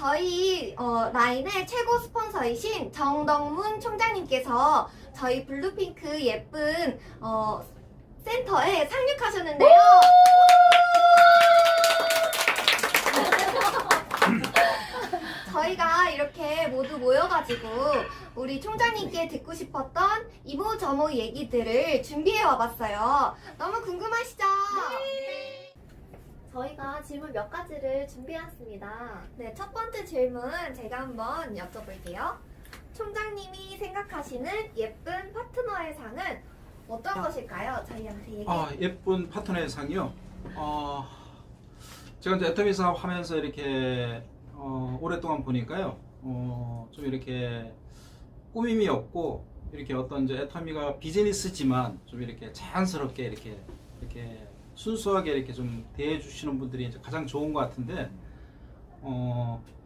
저희 라인의 최고 스폰서이신 정덕문 총장님께서 저희 블루핑크 예쁜 센터에 상륙하셨는데요. 저희가 이렇게 모두 모여가지고 우리 총장님께 듣고 싶었던 이모저모 얘기들을 준비해 와봤어요. 너무 궁금하시죠? 네. 저희가 질문 몇 가지를 준비해왔습니다. 네, 첫 번째 질문 제가 한번 여쭤볼게요. 총장님이 생각하시는 예쁜 파트너의 상은 어떤 것일까요? 저희한테 얘기해. 예쁜 파트너의 상이요. 제가 이제 애터미 사업 하면서 이렇게 오랫동안 보니까요. 좀 이렇게 꾸밈이 없고 이렇게 어떤 이제 애터미가 비즈니스지만 좀 이렇게 자연스럽게 이렇게 순수하게 이렇게 좀 대해주시는 분들이 이제 가장 좋은 것 같은데,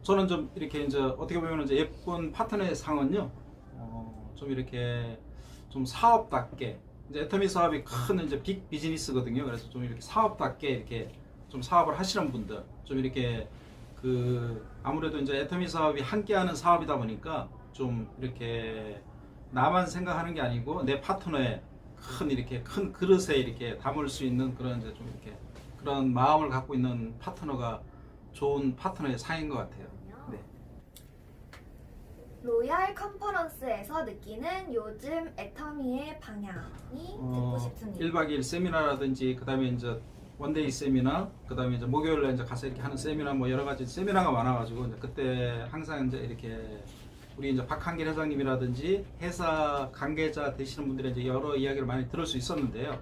저는 좀 이렇게 이제 어떻게 보면 이제 예쁜 파트너의 상은요, 좀 이렇게 좀 사업답게, 이제 애터미 사업이 큰 이제 빅 비즈니스거든요. 그래서 좀 이렇게 사업답게 이렇게 좀 사업을 하시는 분들, 좀 이렇게 아무래도 이제 애터미 사업이 함께하는 사업이다 보니까 좀 이렇게 나만 생각하는 게 아니고 내 파트너의 이렇게 큰 그릇에 이렇게 담을 수 있는 그런 이제 좀 이렇게 그런 마음을 갖고 있는 파트너가 좋은 파트너의 상인 것 같아요. 네. 로얄 컨퍼런스에서 느끼는 요즘 애터미의 방향이 듣고 싶습니다. 1박 2일 세미나라든지 그다음에 이제 원데이 세미나, 그다음에 이제 목요일에 이제 가서 이렇게 하는 세미나, 뭐 여러 가지 세미나가 많아가지고 이제 그때 항상 이제 이렇게 우리 이제 박한길 회장님이라든지 회사 관계자 되시는 분들의 이제 여러 이야기를 많이 들을 수 있었는데요.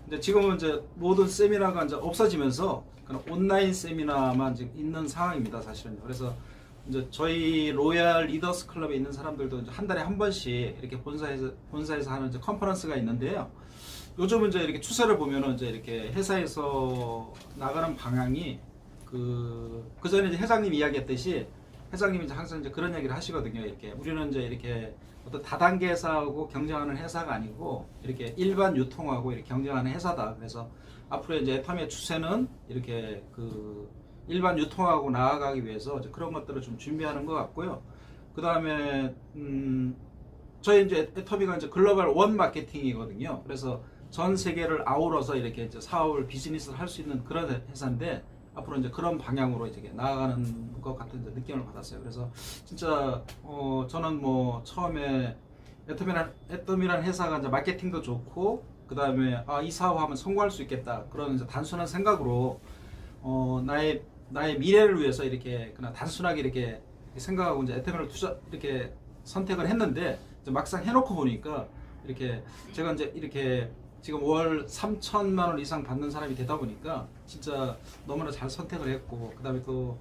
근데 지금은 이제 모든 세미나가 이제 없어지면서 그냥 온라인 세미나만 지금 있는 상황입니다, 사실은. 그래서 이제 저희 로얄 리더스 클럽에 있는 사람들도 이제 한 달에 한 번씩 이렇게 본사에서 하는 이제 컨퍼런스가 있는데요. 요즘은 이제 이렇게 추세를 보면은 이제 이렇게 회사에서 나가는 방향이 그 전에 이제 회장님 이야기했듯이 회장님이 이제 항상 이제 그런 얘기를 하시거든요. 이렇게 우리는 이제 이렇게 어떤 다단계 회사하고 경쟁하는 회사가 아니고 이렇게 일반 유통하고 이렇게 경쟁하는 회사다. 그래서 앞으로 이제 애터미의 추세는 이렇게 일반 유통하고 나아가기 위해서 이제 그런 것들을 좀 준비하는 것 같고요. 그 다음에 저희 이제 애터미가 이제 글로벌 원 마케팅이거든요. 그래서 전 세계를 아우러서 이렇게 이제 사업을 비즈니스를 할 수 있는 그런 회사인데, 앞으로 이제 그런 방향으로 이제 나아가는 것 같은 이제 느낌을 받았어요. 그래서 진짜 저는 뭐 처음에 애터미라는 회사가 이제 마케팅도 좋고, 그 다음에 이 사업하면 성공할 수 있겠다, 그런 이제 단순한 생각으로 나의 미래를 위해서 이렇게 그냥 단순하게 이렇게 생각하고 이제 애터미를 이렇게 선택을 했는데, 이제 막상 해놓고 보니까 이렇게 제가 이제 이렇게 지금 월 3천만 원 이상 받는 사람이 되다 보니까 진짜 너무나 잘 선택을 했고, 그 다음에 또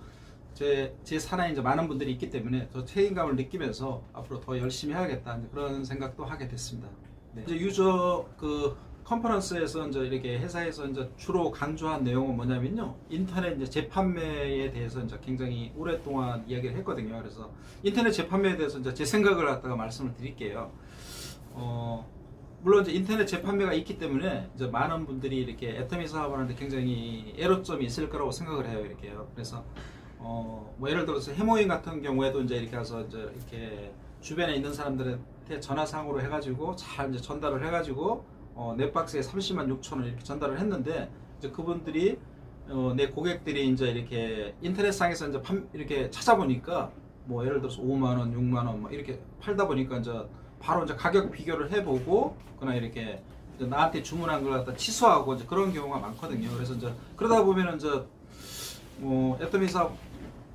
제 산하에 이제 많은 분들이 있기 때문에 더 책임감을 느끼면서 앞으로 더 열심히 해야겠다, 이제 그런 생각도 하게 됐습니다. 네. 이제 유저 컨퍼런스에서 이제 이렇게 회사에서 이제 주로 강조한 내용은 뭐냐면요, 인터넷 이제 재판매에 대해서 이제 굉장히 오랫동안 이야기를 했거든요. 그래서 인터넷 재판매에 대해서 이제 제 생각을 갖다가 말씀을 드릴게요. 물론 이제 인터넷 재판매가 있기 때문에 이제 많은 분들이 이렇게 애터미 사업을 하는데 굉장히 애로점이 있을 거라고 생각을 해요. 이렇게요. 그래서 뭐 예를 들어서 해모임 같은 경우에도 이제 이렇게 해서 이제 이렇게 주변에 있는 사람들한테 전화상으로 해가지고 잘 이제 전달을 해가지고 내 박스에 30만 6천 원 이렇게 전달을 했는데, 이제 그분들이 내 고객들이 이제 이렇게 인터넷상에서 이제 이렇게 찾아보니까 뭐 예를 들어서 5만 원, 6만 원 뭐 이렇게 팔다 보니까 이제 바로 이제 가격 비교를 해보고 그냥 이렇게 이제 나한테 주문한 걸 갖다 취소하고 이제 그런 경우가 많거든요. 그래서 이제 그러다 보면은 이제 뭐 애터미 사업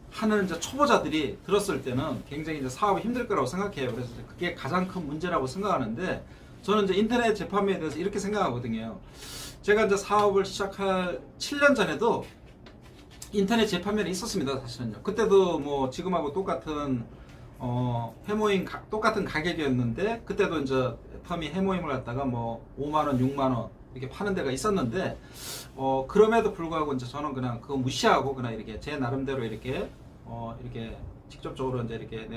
하는 이제 초보자들이 들었을 때는 굉장히 이제 사업이 힘들 거라고 생각해요. 그래서 그게 가장 큰 문제라고 생각하는데, 저는 이제 인터넷 재판매에 대해서 이렇게 생각하거든요. 제가 이제 사업을 시작할 7년 전에도 인터넷 재판매는 있었습니다, 사실은요. 그때도 뭐 지금하고 똑같은 해모임 똑같은 가격이었는데, 그때도 이제 애터미 해모임을 갖다가 뭐 5만원, 6만원 이렇게 파는 데가 있었는데, 그럼에도 불구하고 이제 저는 그냥 그거 무시하고 그냥 이렇게 제 나름대로 이렇게 직접적으로 이제 이렇게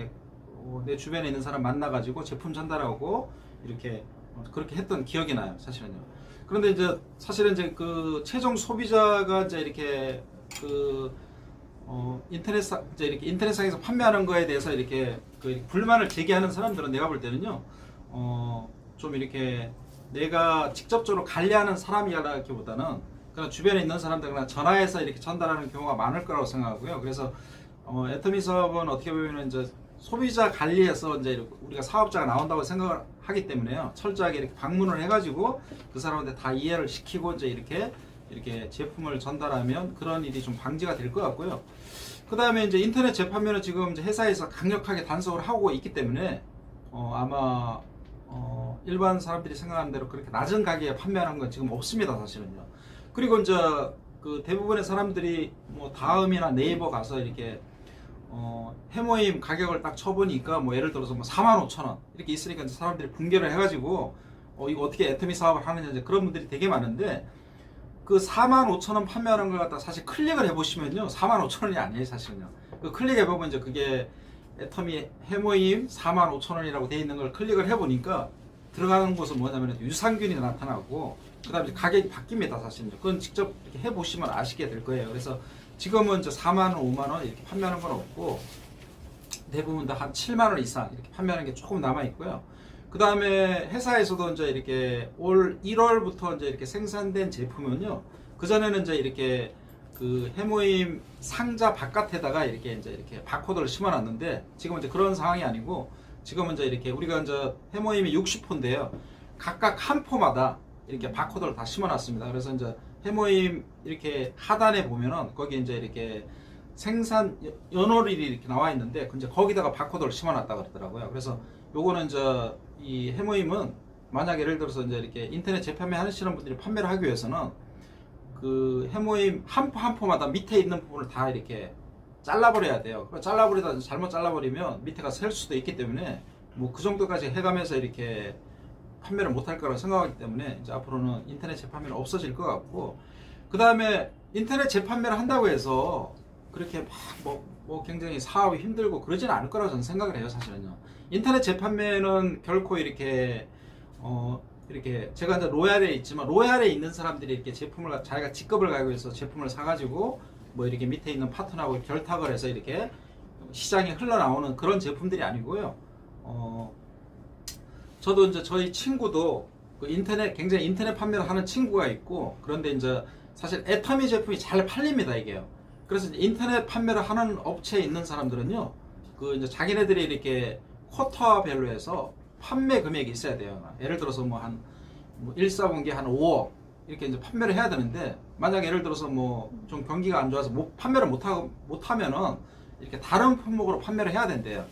내 주변에 있는 사람 만나가지고 제품 전달하고 이렇게 그렇게 했던 기억이 나요, 사실은요. 그런데 이제 사실은 이제 그 최종 소비자가 이제 이렇게 이제 이렇게 인터넷상에서 판매하는 거에 대해서 이렇게 그 불만을 제기하는 사람들은 내가 볼 때는요, 좀 이렇게 내가 직접적으로 관리하는 사람이라기보다는 그냥 주변에 있는 사람들이나 전화해서 이렇게 전달하는 경우가 많을 거라고 생각하고요. 그래서 애터미 사업은 어떻게 보면 이제 소비자 관리에서 이제 우리가 사업자가 나온다고 생각을 하기 때문에요. 철저하게 이렇게 방문을 해가지고 그 사람한테 다 이해를 시키고 이제 이렇게 제품을 전달하면 그런 일이 좀 방지가 될 것 같고요. 그 다음에 이제 인터넷 재판매는 지금 이제 회사에서 강력하게 단속을 하고 있기 때문에 아마 일반 사람들이 생각하는 대로 그렇게 낮은 가격에 판매하는 건 지금 없습니다, 사실은요. 그리고 이제 그 대부분의 사람들이 뭐 다음이나 네이버 가서 이렇게 해모임 가격을 딱 쳐보니까 뭐 예를 들어서 뭐 45,000원 이렇게 있으니까 이제 사람들이 붕괴를 해가지고 이거 어떻게 애터미 사업을 하느냐 이제 그런 분들이 되게 많은데, 그 45,000원 판매하는 걸 갖다 사실 클릭을 해보시면요 45,000원이 아니에요, 사실은요. 그 클릭해보면 이제 그게 애터미 해모임 45,000원이라고 되어 있는 걸 클릭을 해보니까 들어가는 곳은 뭐냐면 유산균이 나타나고 그 다음에 가격이 바뀝니다, 사실은요. 그건 직접 이렇게 해보시면 아시게 될 거예요. 그래서 지금은 이제 4만원, 5만원 이렇게 판매하는 건 없고 대부분 다 한 7만원 이상 이렇게 판매하는 게 조금 남아있고요. 그 다음에 회사에서도 이제 이렇게 올 1월부터 이제 이렇게 생산된 제품은요, 그전에는 이제 이렇게 그 해모임 상자 바깥에다가 이렇게 바코드를 심어놨는데 지금은 이제 그런 상황이 아니고 지금은 이제 이렇게 우리가 이제 해모임이 60포인데요. 각각 한 포마다 이렇게 바코드를 다 심어놨습니다. 그래서 이제 해모임 이렇게 하단에 보면은 거기 이제 이렇게 생산 연월일이 이렇게 나와 있는데 이제 거기다가 바코드를 심어놨다 그러더라고요. 그래서 요거는 이제 이 해모임은 만약 예를 들어서 이제 이렇게 인터넷 재판매 하시는 분들이 판매를 하기 위해서는 그 해모임 한 포 한 포마다 밑에 있는 부분을 다 이렇게 잘라버려야 돼요. 잘라버리다 잘못 잘라버리면 밑에가 셀 수도 있기 때문에 뭐 그 정도까지 해가면서 이렇게 판매를 못할 거라고 생각하기 때문에 이제 앞으로는 인터넷 재판매는 없어질 것 같고, 그 다음에 인터넷 재판매를 한다고 해서 그렇게 막 뭐 굉장히 사업이 힘들고 그러지는 않을 거라고 저는 생각을 해요, 사실은요. 인터넷 재판매는 결코 이렇게 이렇게 제가 이제 로얄에 있지만 로얄에 있는 사람들이 이렇게 제품을 자기가 직급을 가지고 해서 제품을 사가지고 뭐 이렇게 밑에 있는 파트너하고 결탁을 해서 이렇게 시장에 흘러나오는 그런 제품들이 아니고요. 저도 이제 저희 친구도 그 굉장히 인터넷 판매를 하는 친구가 있고, 그런데 이제 사실 애터미 제품이 잘 팔립니다, 이게요. 그래서 인터넷 판매를 하는 업체에 있는 사람들은요, 그 이제 자기네들이 이렇게 쿼터별로 해서 판매 금액이 있어야 돼요. 예를 들어서 뭐 한 1사분기 한 5억 이렇게 이제 판매를 해야 되는데, 만약 예를 들어서 뭐 좀 경기가 안 좋아서 판매를 못하면은 이렇게 다른 품목으로 판매를 해야 된대요.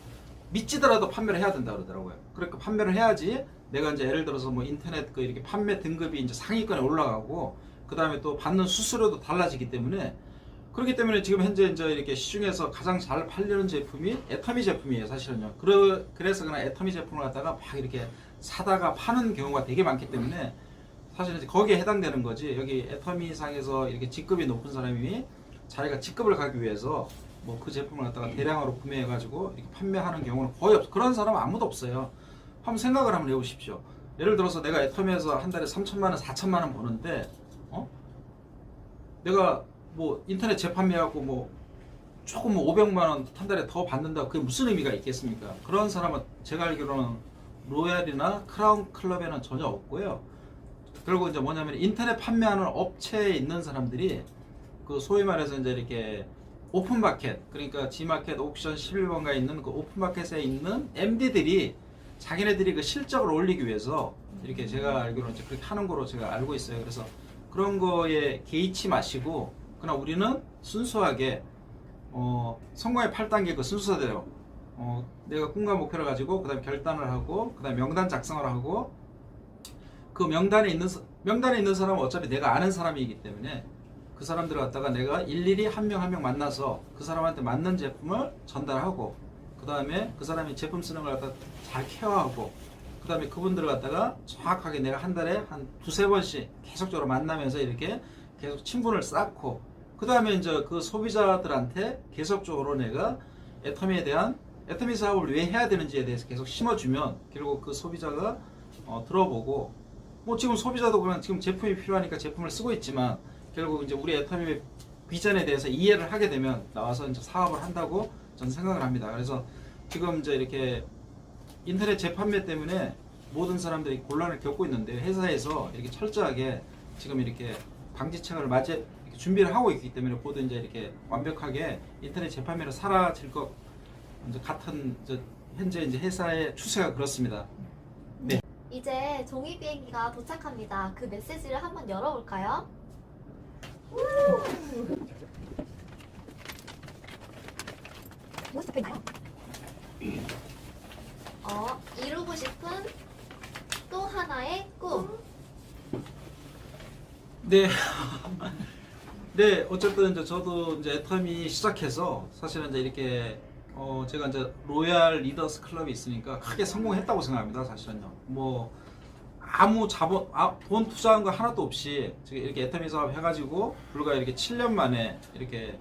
믿지더라도 판매를 해야 된다 그러더라고요. 그러니까 판매를 해야지 내가 이제 예를 들어서 뭐 인터넷 그 이렇게 판매 등급이 이제 상위권에 올라가고 그 다음에 또 받는 수수료도 달라지기 때문에, 그렇기 때문에 지금 현재 이제 이렇게 시중에서 가장 잘 팔리는 제품이 애터미 제품이에요, 사실은요. 그래서 그냥 애터미 제품을 갖다가 막 이렇게 사다가 파는 경우가 되게 많기 때문에 사실은 거기에 해당되는 거지, 여기 애터미 상에서 이렇게 직급이 높은 사람이 자기가 직급을 가기 위해서 뭐 그 제품을 갖다가 대량으로 구매해 가지고 이렇게 판매하는 경우는 거의 없어. 그런 사람은 아무도 없어요. 한번 생각을 한번 해보십시오. 예를 들어서 내가 애터미에서 한 달에 3천만 원, 4천만 원 버는데 내가 뭐 인터넷 재판매하고 뭐 조금 뭐 500만 원 한 달에 더 받는다, 그게 무슨 의미가 있겠습니까? 그런 사람은 제가 알기로는 로얄이나 크라운 클럽에는 전혀 없고요. 결국 이제 뭐냐면 인터넷 판매하는 업체에 있는 사람들이 그 소위 말해서 이제 이렇게 오픈마켓, 그러니까 G마켓 옥션 11번가에 있는 그 오픈마켓에 있는 MD들이 자기네들이 그 실적을 올리기 위해서 이렇게 제가 알기로는 이제 그렇게 하는 거로 제가 알고 있어요. 그래서 그런 거에 개의치 마시고 그냥 우리는 순수하게 성공의 8단계 그 순서대로 내가 꿈과 목표를 가지고 그 다음에 결단을 하고 그 다음에 명단 작성을 하고, 그 명단에 있는 사람은 어차피 내가 아는 사람이기 때문에 그 사람들을 갖다가 내가 일일이 한 명 한 명 만나서 그 사람한테 맞는 제품을 전달하고, 그 다음에 그 사람이 제품 쓰는 걸 갖다가 잘 케어하고, 그 다음에 그분들을 갖다가 정확하게 내가 한 달에 한 두세 번씩 계속적으로 만나면서 이렇게 계속 친분을 쌓고, 그 다음에 이제 그 소비자들한테 계속적으로 내가 애터미 사업을 왜 해야 되는지에 대해서 계속 심어주면 결국 그 소비자가 들어보고, 뭐 지금 소비자도 그냥 지금 제품이 필요하니까 제품을 쓰고 있지만 결국 이제 우리 애터미 비전에 대해서 이해를 하게 되면 나와서 이제 사업을 한다고 저는 생각을 합니다. 그래서 지금 이제 이렇게 인터넷 재판매 때문에 모든 사람들이 곤란을 겪고 있는데 회사에서 이렇게 철저하게 지금 이렇게 방지책을 이렇게 준비를 하고 있기 때문에 모두 이제 이렇게 완벽하게 인터넷 재판매로 사라질 것 이제 같은 현재 이제 회사의 추세가 그렇습니다. 네. 이제 종이 비행기가 도착합니다. 그 메시지를 한번 열어볼까요? 무엇이 적혀있나요? 이루고 싶은 또 하나의 꿈. 네. 네, 어쨌든 이제 저도 이제 애터미 시작해서 사실은 이제 이렇게 제가 이제 로얄 리더스 클럽이 있으니까 크게 성공했다고 생각합니다. 사실은요. 뭐 아무 돈 투자한 거 하나도 없이 지금 이렇게 애터미 사업 해가지고 불과 이렇게 7년 만에 이렇게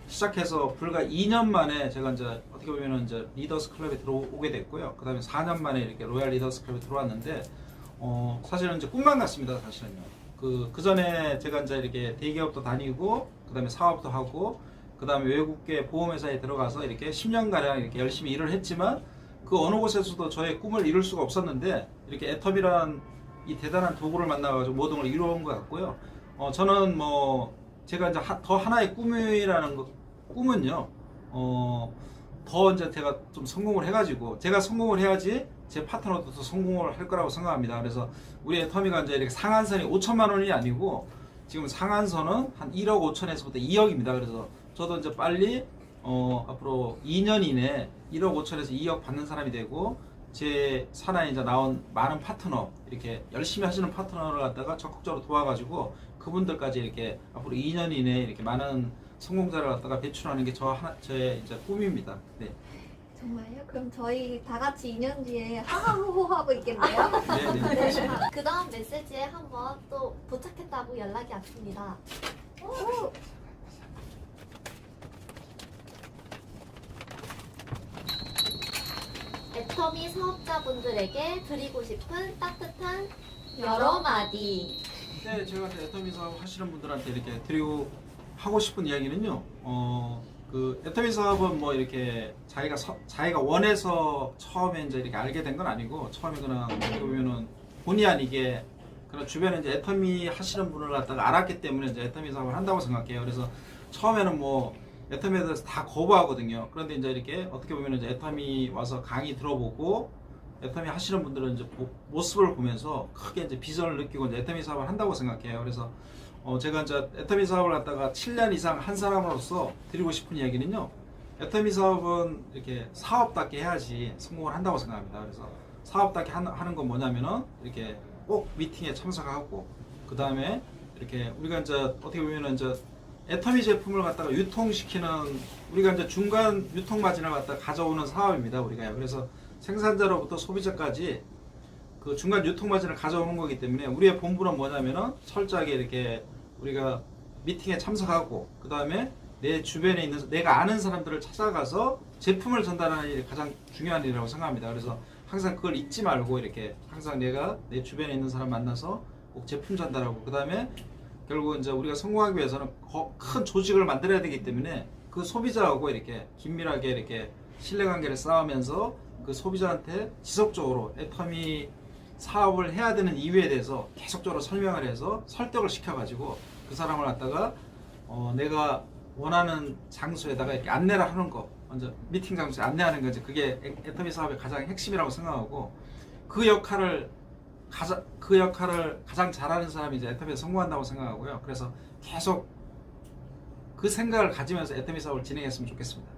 시작해서 불과 2년 만에 제가 이제 어떻게 보면은 이제 리더스 클럽에 들어오게 됐고요. 그 다음에 4년 만에 이렇게 로얄 리더스 클럽에 들어왔는데 사실은 이제 꿈만 같습니다. 사실은요. 그 전에 제가 이제 이렇게 대기업도 다니고 그 다음에 사업도 하고 그 다음에 외국계 보험회사에 들어가서 이렇게 10년가량 이렇게 열심히 일을 했지만 그 어느 곳에서도 저의 꿈을 이룰 수가 없었는데 이렇게 애터미란 이 대단한 도구를 만나가지고 모든 걸 이루어온 것 같고요. 저는 뭐 제가 이제 더 하나의 꿈이라는 꿈은요. 더 이제 제가 좀 성공을 해가지고 제가 성공을 해야지 제 파트너도 더 성공을 할 거라고 생각합니다. 그래서 우리 애터미가 이제 이렇게 상한선이 5천만 원이 아니고 지금 상한선은 한 1억 5천에서부터 2억입니다. 그래서 저도 이제 빨리 앞으로 2년 이내 1억 5천에서 2억 받는 사람이 되고 제 산하에 이제 나온 많은 파트너 이렇게 열심히 하시는 파트너를 갖다가 적극적으로 도와가지고 그분들까지 이렇게 앞으로 2년 이내에 이렇게 많은 성공자를 갖다가 배출하는 게 저의 이제 꿈입니다. 네. 정말요? 그럼 저희 다 같이 2년 뒤에 하하호호 하고 있겠네요? 네. 그 다음 메시지에 한번 또 도착했다고 연락이 왔습니다. 애터미 사업자분들에게 드리고 싶은 따뜻한 여러 마디. 네, 제가 애터미 사업 하시는 분들한테 이렇게 드리고 하고 싶은 이야기는요. 그 애터미 사업은 뭐 이렇게 자기가 원해서 처음에 이제 이렇게 알게 된 건 아니고 처음에 그냥 어떻게 보면은 본의 아니게 그런 주변에 이제 애터미 하시는 분을 갖다가 알았기 때문에 이제 애터미 사업을 한다고 생각해요. 그래서 처음에는 뭐 애터미에 대해서 다 거부하거든요. 그런데 이제 이렇게 어떻게 보면 이제 애터미 와서 강의 들어보고 애터미 하시는 분들은 이제 모습을 보면서 크게 이제 비전을 느끼고 이제 애터미 사업을 한다고 생각해요. 그래서 제가 이제 애터미 사업을 갖다가 7년 이상 한 사람으로서 드리고 싶은 이야기는요. 애터미 사업은 이렇게 사업답게 해야지 성공을 한다고 생각합니다. 그래서 사업답게 하는 건 뭐냐면은 이렇게 꼭 미팅에 참석하고 그 다음에 이렇게 우리가 이제 어떻게 보면은 이제 애터미 제품을 갖다가 유통시키는 우리가 이제 중간 유통 마진을 갖다가 가져오는 사업입니다. 우리가요. 그래서 생산자로부터 소비자까지 그 중간 유통 마진을 가져오는 거기 때문에 우리의 본분은 뭐냐면은 철저하게 이렇게 우리가 미팅에 참석하고 그 다음에 내 주변에 있는 내가 아는 사람들을 찾아가서 제품을 전달하는 일이 가장 중요한 일이라고 생각합니다. 그래서 항상 그걸 잊지 말고 이렇게 항상 내가 내 주변에 있는 사람 만나서 꼭 제품 전달하고 그 다음에 결국 이제 우리가 성공하기 위해서는 큰 조직을 만들어야 되기 때문에 그 소비자하고 이렇게 긴밀하게 이렇게 신뢰관계를 쌓으면서 그 소비자한테 지속적으로 애터미 사업을 해야 되는 이유에 대해서 계속적으로 설명을 해서 설득을 시켜가지고 그 사람을 갖다가 내가 원하는 장소에다가 이렇게 안내를 하는 거, 먼저 미팅 장소에 안내하는 거지. 그게 애터미 사업의 가장 핵심이라고 생각하고 그 역할을 가장 잘하는 사람이 이제 애터미에 성공한다고 생각하고요. 그래서 계속 그 생각을 가지면서 애터미 사업을 진행했으면 좋겠습니다.